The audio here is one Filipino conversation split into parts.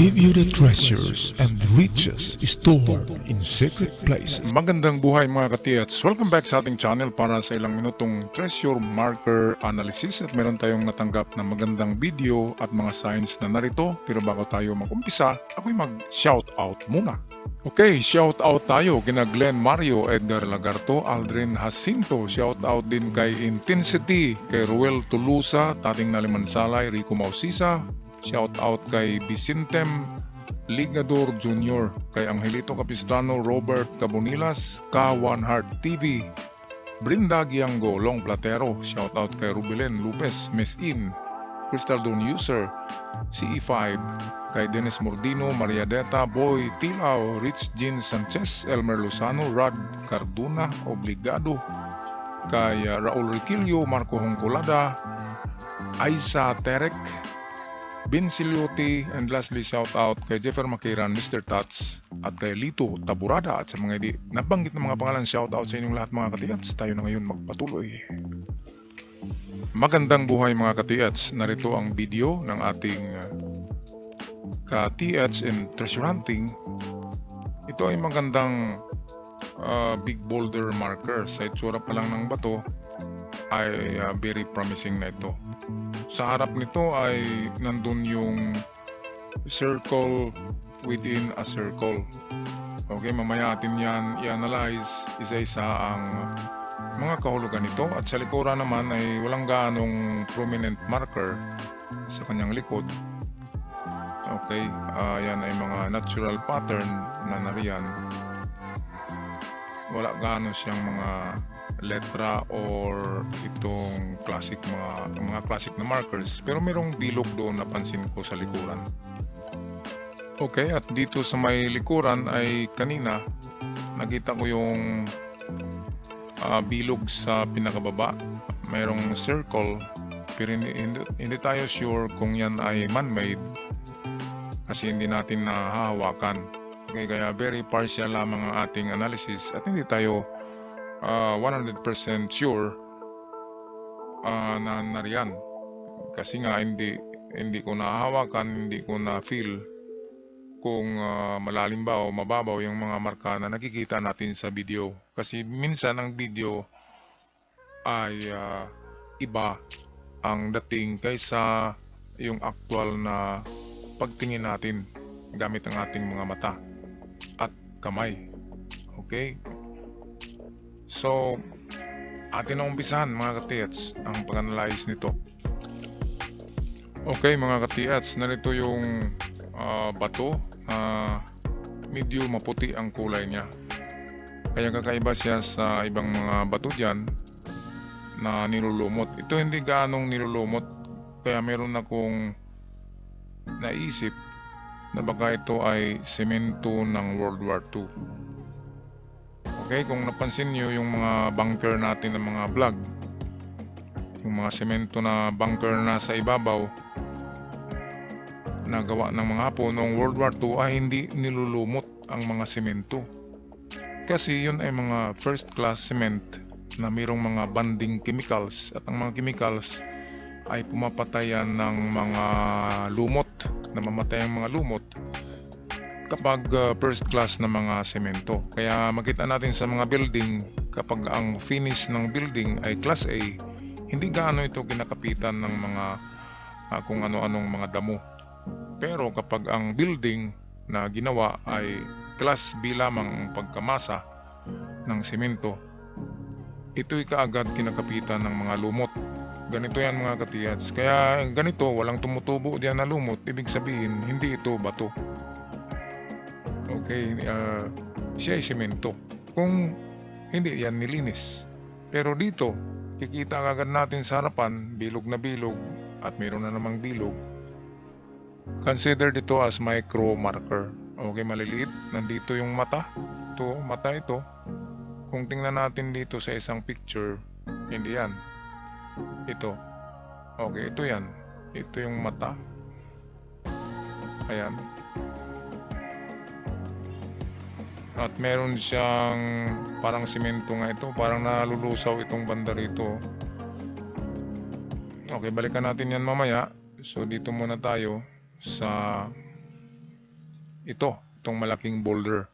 give you the treasures and riches stored in secret places. Magandang buhay mga katiyats! Welcome back sa ating channel para sa ilang minutong treasure marker analysis at meron tayong natanggap na magandang video at mga signs na narito. Pero bago tayo mag-umpisa, ako'y mag-shout out muna. Okay, shout out tayo kina Glenn Mario, Edgar Lagarto, Aldrin Jacinto, shout out din kay Intensity, kay Ruel Tulusa, Tating Nalimansalay, Rico Mausisa, shout out kay Bicintem Ligador Jr., kay Angelito Capistrano, Robert Cabonilas, K1 Heart TV, Brinda Giango, Long Platero, shout out kay Rubilen Lupez, Mesin, Crystal Dawn User, CE5, kay Dennis Mordino, Maria Deta, Boy Tilao, Rich Jean Sanchez, Elmer Lozano, Rad Carduna, Obligado, kay Raul Riquillo, Marco Hongcolada, Aisa Terek, Vince Liotti, and lastly shout out kay Jeffer Makiran, Mr. Tats, at kay Lito Taburada, at sa mga hindi nabanggit na mga pangalan, shout out sa inyong lahat mga katiyats. Tayo na ngayon magpatuloy. Magandang buhay mga katiyats, narito ang video ng ating ka-TH in treasure hunting. Ito ay magandang big boulder marker. Sa itsura pa lang ng bato ay very promising na ito. Sa harap nito ay nandun yung circle within a circle. Okay, mamaya atin yan i-analyze isa-isa ang mga kahulugan nito, at sa likuran naman ay walang gaanong prominent marker sa kanyang likod. Okay, yan ay mga natural pattern na nariyan. Wala gaano siyang mga letra or itong classic mga classic na markers, pero merong bilog doon napansin ko sa likuran. Okay, at dito sa may likuran ay kanina nakita ko yung bilog sa pinakababa. Mayroong circle, pero hindi tayo sure kung yan ay man-made kasi hindi natin nahahawakan. Okay, kaya very partial lamang ang ating analysis at hindi tayo 100% sure na nariyan. Kasi nga hindi ko nahahawakan, hindi ko na feel kung malalim ba o mababaw yung mga marka na nakikita natin sa video. Kasi minsan ang video ay iba ang dating kaysa yung actual na pagtingin natin gamit ang ating mga mata at kamay. Okay? So, atin na umpisahan mga katiyats ang pag-analyze nito. Okay mga katiyats, narito yung bato na medyo maputi ang kulay niya. Kaya kakaiba siya sa ibang mga bato dyan na nilulumot. Ito hindi gaanong nilulumot, kaya meron akong naisip na baka ito ay semento ng World War II. Okay, kung napansin nyo yung mga bunker natin ng mga vlog, yung mga semento na bunker na sa ibabaw na gawa ng mga Hapon noong World War II ay hindi nilulumot ang mga semento. Kasi yun ay mga first class cement na mayroong mga bonding chemicals, at ang mga chemicals ay pumapatayan ng mga lumot, namamatay ang mga lumot kapag first class na mga semento. Kaya makita natin sa mga building, kapag ang finish ng building ay class A, hindi gaano ito kinakapitan ng mga kung ano-anong mga damo. Pero kapag ang building na ginawa ay class B lamang ang pagkamasa ng semento, ito'y kaagad kinakapitan ng mga lumot. Ganito yan mga katiyats. Kaya ganito, walang tumutubo diyan na lumot, ibig sabihin hindi ito bato. Okay, siya ay semento. Kung hindi yan nilinis. Pero dito, kikita agad natin sa harapan, bilog na bilog at mayroon na namang bilog. Consider dito as micro marker. Okay, maliliit. Nandito yung mata. Ito, mata ito. Kung tingnan natin dito sa isang picture, hindi yan. Ito. Okay, ito yan. Ito yung mata. Ayan. At meron siyang parang simento nga ito. Parang nalulusaw itong banda rito. Okay, balikan natin yan mamaya. So dito muna tayo sa itong malaking boulder.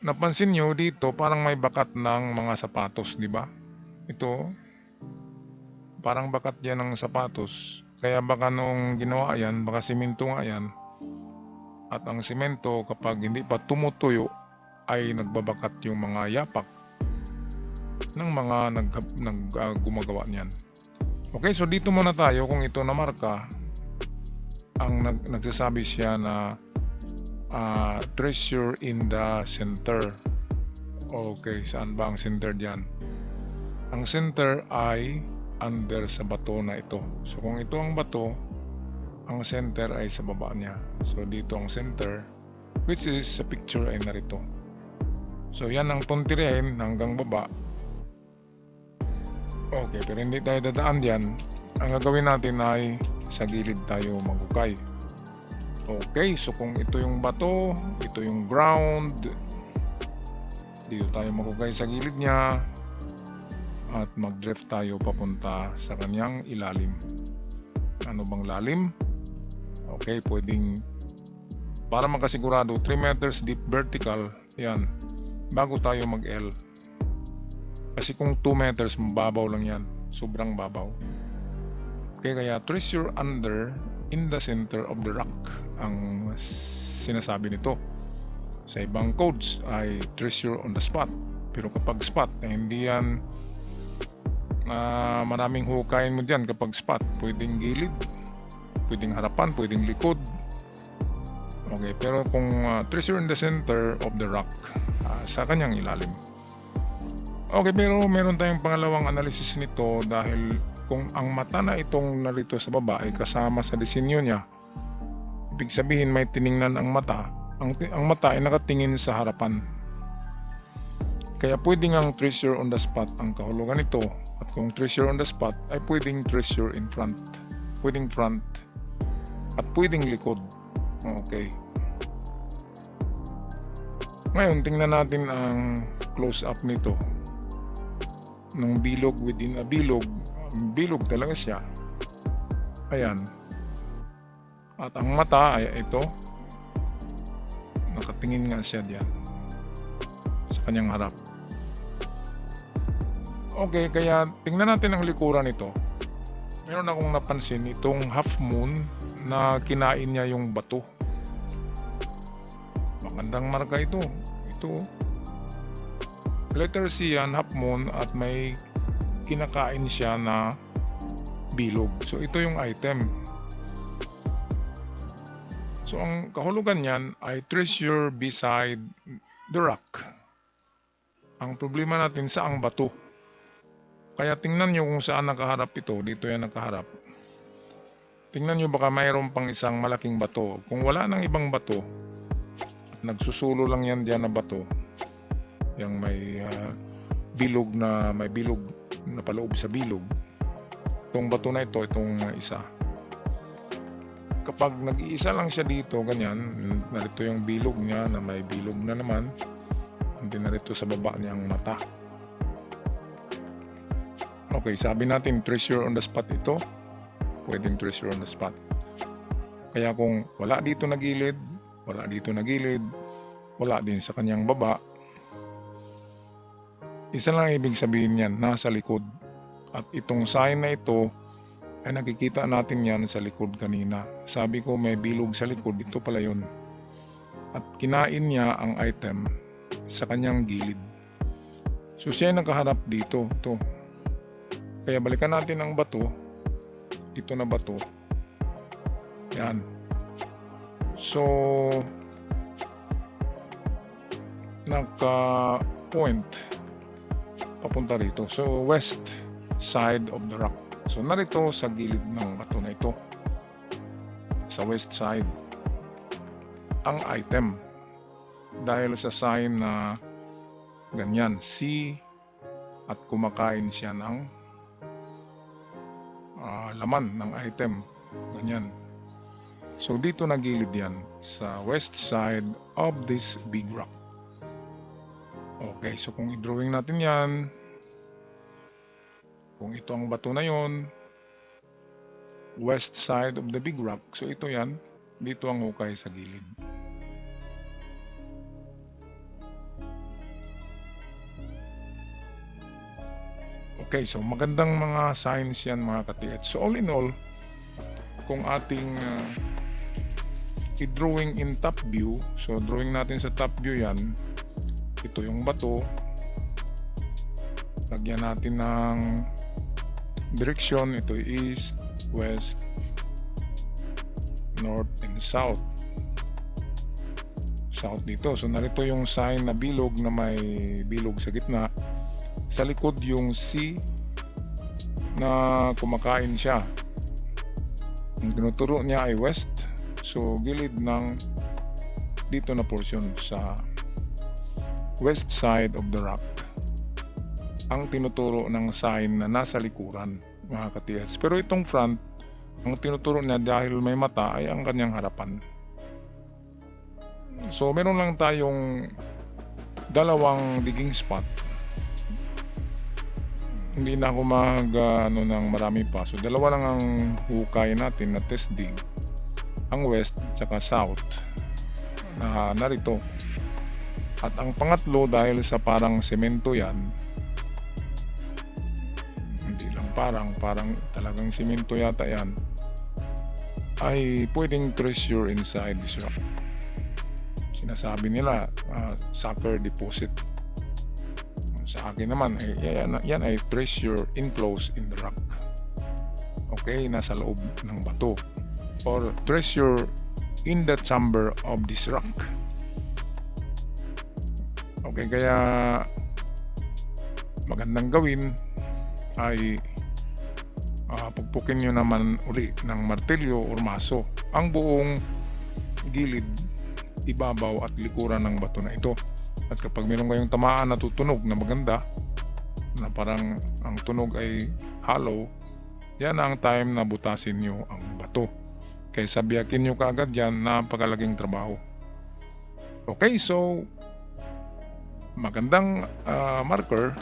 Napansin nyo dito parang may bakat ng mga sapatos, di ba? Ito, parang bakat yan ng sapatos. Kaya baka nung ginawa yan, baka simento nga yan. At ang simento kapag hindi pa tumutuyo ay nagbabakat yung mga yapak ng mga gumagawa niyan. Okay, so dito muna tayo kung ito na marka. Ang nagsasabi siya na treasure in the center. Okay, saan ba ang center diyan? Ang center ay under sa bato na ito. So kung ito ang bato, ang center ay sa baba niya. So dito ang center, which is sa picture ay narito. So yan ang puntirin hanggang baba. Okay, pero hindi tayo dadaan diyan. Ang gagawin natin ay sa gilid tayo maghukay. Okay, so kung ito yung bato, ito yung ground, dito tayo maghukay sa gilid niya at mag-drift tayo papunta sa kanyang ilalim. Ano bang lalim? Okay, pwedeng para makasigurado 3 meters deep vertical, yan, bago tayo mag-L. Kasi kung 2 meters, mababaw lang yan, sobrang babaw. Okay, kaya treasure under in the center of the rock ang sinasabi nito. Sa ibang codes ay treasure on the spot. Pero kapag spot, hindi yan maraming hukayin mo dyan kapag spot. Pwedeng gilid, pwedeng harapan, pwedeng likod. Okay, pero kung treasure in the center of the rock, sa kanyang ilalim. Okay, pero meron tayong pangalawang analysis nito dahil kung ang mata na itong narito sa baba ay kasama sa disenyo niya, ibig sabihin may tiningnan ang mata. Ang mata ay nakatingin sa harapan. Kaya pwedeng ang treasure on the spot ang kahulugan nito. At kung treasure on the spot ay pwedeng treasure in front. Pwedeng front. At pwedeng likod. Okay. Ngayon, tingnan natin ang close-up nito. Nung bilog within a bilog. Bilog talaga siya. Ayan. At ang mata ay ito. Nakatingin nga siya diyan sa kanyang harap. Okay, kaya tingnan natin ang likuran nito. Meron akong napansin itong half moon na kinain niya yung bato. Magandang marka ito. Ito. Letter C yan, half moon, at may kinakain siya na bilog. So ito yung item. So ang kahulugan niyan ay treasure beside the rock. Ang problema natin sa ang bato. Kaya tingnan nyo kung saan nakaharap ito. Dito yan nakaharap. Tingnan nyo baka mayroon pang isang malaking bato. Kung wala nang ibang bato, nagsusulo lang yan diyan na bato. Yang may bilog na paloob sa bilog. Itong bato na ito, itong isa. Kapag nag-iisa lang siya dito, ganyan, narito yung bilog niya na may bilog na naman, hindi narito sa baba niya ang mata. Okay, sabi natin treasure on the spot ito, pwedeng treasure on the spot. Kaya kung wala dito na gilid, wala dito na gilid, wala din sa kanyang baba, isa lang ibig sabihin niyan, nasa likod. At itong sign na ito, ay nakikita natin yan sa likod kanina. Sabi ko may bilog sa likod, ito pala yun. At kinain niya ang item sa kanyang gilid. So siya ay nakaharap dito. Ito. Kaya balikan natin ang bato. Ito na bato. Yan. So naka-point papunta rito. So west side of the rock. So narito sa gilid ng bato na ito, sa west side, ang item. Dahil sa sign na ganyan, C, at kumakain siya ng laman ng item. Ganyan. So dito na gilid yan, sa west side of this big rock. Okay, so kung i-drawing natin yan, kung ito ang bato na yon, west side of the big rock, so ito yan, dito ang hukay sa gilid. Okay, so magandang mga signs yan mga katiets. So all in all, kung ating i-drawing in top view, so drawing natin sa top view yan, ito yung bato, lagyan natin ng direction, ito east, west, north, and south dito. So narito yung sign na bilog na may bilog sa gitna, sa likod yung C na kumakain siya, ang tinuturo niya ay west, so gilid ng dito na portion sa west side of the rock ang tinuturo ng sign na nasa likuran mga katiets. Pero itong front, ang tinuturo niya dahil may mata ay ang kanyang harapan. So meron lang tayong dalawang digging spot. Hindi na ako ng marami pa. So dalawa lang ang hukay natin na test dig. Ang west at south na narito. At ang pangatlo, dahil sa parang semento yan, hindi lang parang talagang semento yata yan, ay pwedeng treasure inside this rock. Sinasabi nila sucker deposit. Sa akin naman yan ay treasure enclosed in the rock. Okay, nasa loob ng bato, or treasure in the chamber of this rock. Okay, kaya magandang gawin ay pugpukin nyo naman uli ng martilyo or maso ang buong gilid, ibabaw at likuran ng bato na ito. At kapag meron kayong tamaan na tutunog na maganda, na parang ang tunog ay hollow, yan ang time na butasin nyo ang bato. Kaysa biyakin nyo kaagad yan, napakalaking trabaho. Okay, so magandang marker.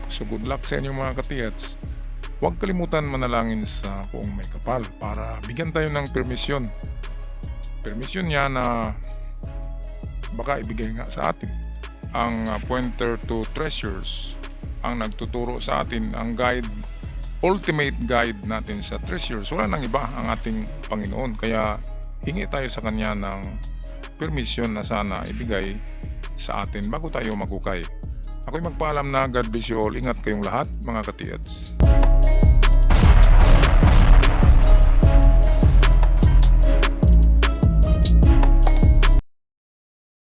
So good luck sa inyong mga katiets. Huwag kalimutan manalangin sa Poong May Kapal para bigyan tayo ng permisyon niya na baka ibigay nga sa atin ang pointer to treasures, ang nagtuturo sa atin, ang guide, ultimate guide natin sa treasures. Wala nang iba, ang ating Panginoon. Kaya hingi tayo sa kanya ng permission na sana ibigay sa atin bago tayo maghukay. Ako'y magpaalam na God bless you all. Ingat kayong lahat mga katiets.